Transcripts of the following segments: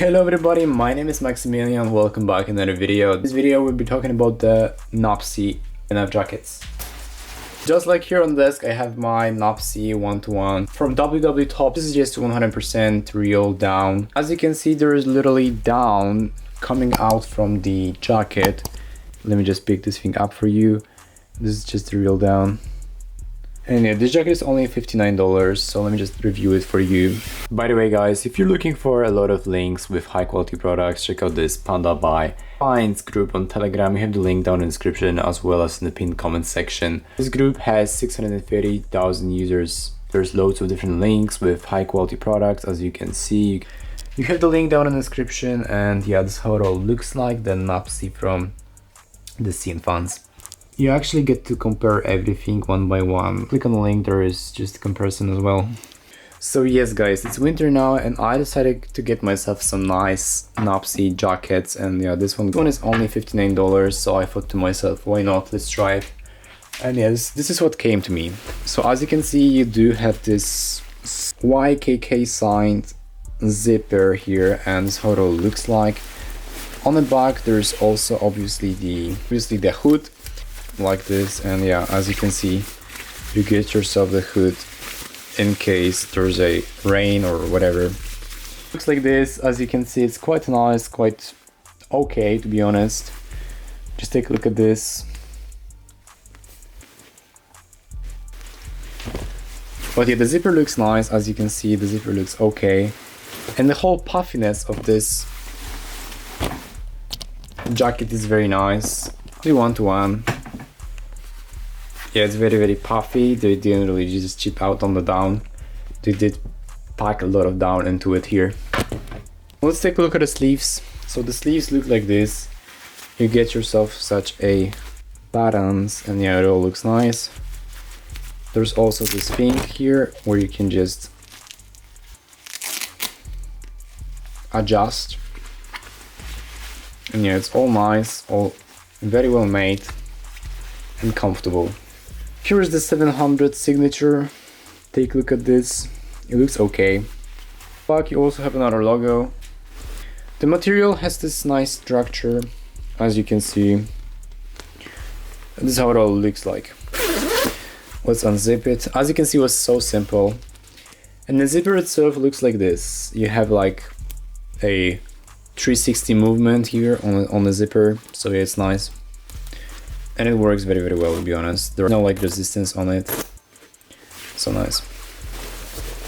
Hello everybody, my name is Maximilian, welcome back in another video. This video we'll be talking about the Nuptse TNF jackets. Just like here on the desk, I have my Nuptse 1-to-1 from WW Top. This is just 100% real down. As you can see, there is literally down coming out from the jacket. Let me just pick this thing up for you. This is just the real down. And yeah, this jacket is only $59, so let me just review it for you. By the way guys, if you're looking for a lot of links with high quality products, check out this Panda by Finds group on Telegram. You have the link down in the description as well as in the pinned comment section. This group has 630,000 users. There's loads of different links with high quality products, as you can see. You have the link down in the description, and yeah, this is how it all looks like, the Nuptse from the CNFans. You actually get to compare everything one by one. Click on the link, there is just a comparison as well. So yes guys, it's winter now and I decided to get myself some nice Nuptse jackets, and yeah, this one is only $59, so I thought to myself, why not, let's try it. And yes, this is what came to me. So as you can see, you do have this YKK signed zipper here, and this is how it all looks like. On the back there's also obviously the hood like this, and yeah, as you can see, you get yourself the hood in case there's a rain or whatever. Looks like this. As you can see, it's quite nice, quite okay to be honest. Just take a look at this. But yeah, the zipper looks nice. As you can see, the zipper looks okay, and the whole puffiness of this jacket is very nice. The 1-to-1. Yeah, it's very puffy. They didn't really just chip out on the down. They did pack a lot of down into it here. Let's take a look at the sleeves. So the sleeves look like this. You get yourself such a buttons, and yeah, it all looks nice. There's also this thing here where you can just adjust. And yeah, it's all nice, all very well made and comfortable. Here is the 700 signature. Take a look at this. It looks okay. Back you also have another logo. The material has this nice structure, as you can see. This is how it all looks like. Let's unzip it. As you can see, it was so simple. And the zipper itself looks like this. You have like a 360 movement here on the zipper, so yeah, it's nice. And it works very well, to be honest. There's no like resistance on it. So nice.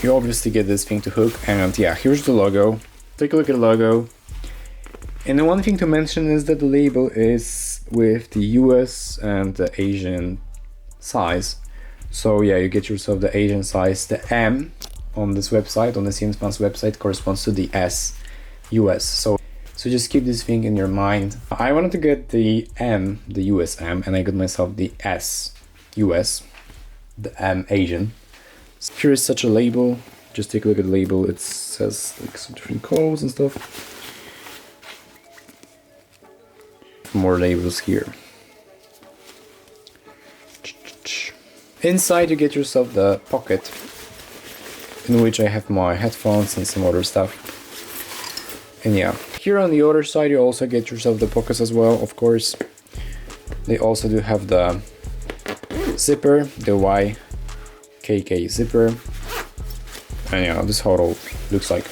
You obviously get this thing to hook, and yeah, here's the logo. Take a look at the logo. And the one thing to mention is that the label is with the US and the Asian size. So yeah, you get yourself the Asian size. The M on this website, on the CNFans website, corresponds to the S US. So just keep this thing in your mind. I wanted to get the M, the US M, and I got myself the S US, the M Asian. So here is such a label. Just take a look at the label. It says like some different codes and stuff. More labels here. Inside you get yourself the pocket, in which I have my headphones and some other stuff. And yeah, here on the other side you also get yourself the pockets as well, of course. They also do have the zipper, the YKK zipper. And yeah, this is how it all looks like.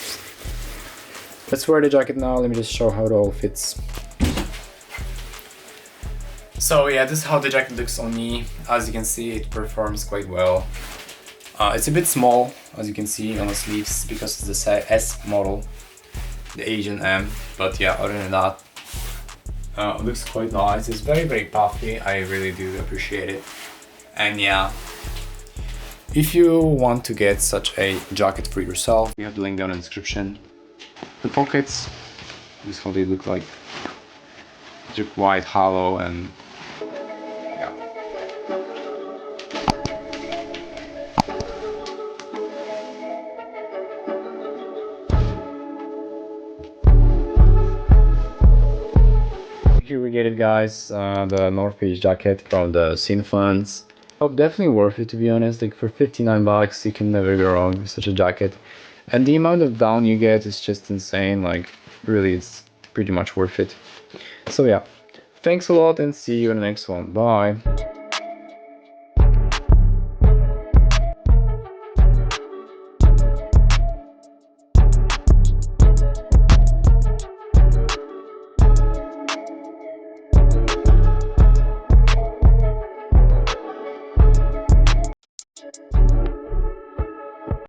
Let's wear the jacket now. Let me just show how it all fits. So yeah, this is how the jacket looks on me. As you can see, it performs quite well. It's a bit small, as you can see on the sleeves, because it's the S model, the Asian M, but yeah, other than that, it looks quite nice. It's very puffy. I really do appreciate it. And yeah, if you want to get such a jacket for yourself, you have the link down in the description. The pockets, this is how they look like. They're quite hollow, and yeah. Here we get it guys, the North Face jacket from the CNFans. Oh, definitely worth it, to be honest. Like for 59 bucks you can never go wrong with such a jacket. and the amount of down you get is just insane. Like, really, it's pretty much worth it. So yeah, thanks a lot and see you in the next one. Bye.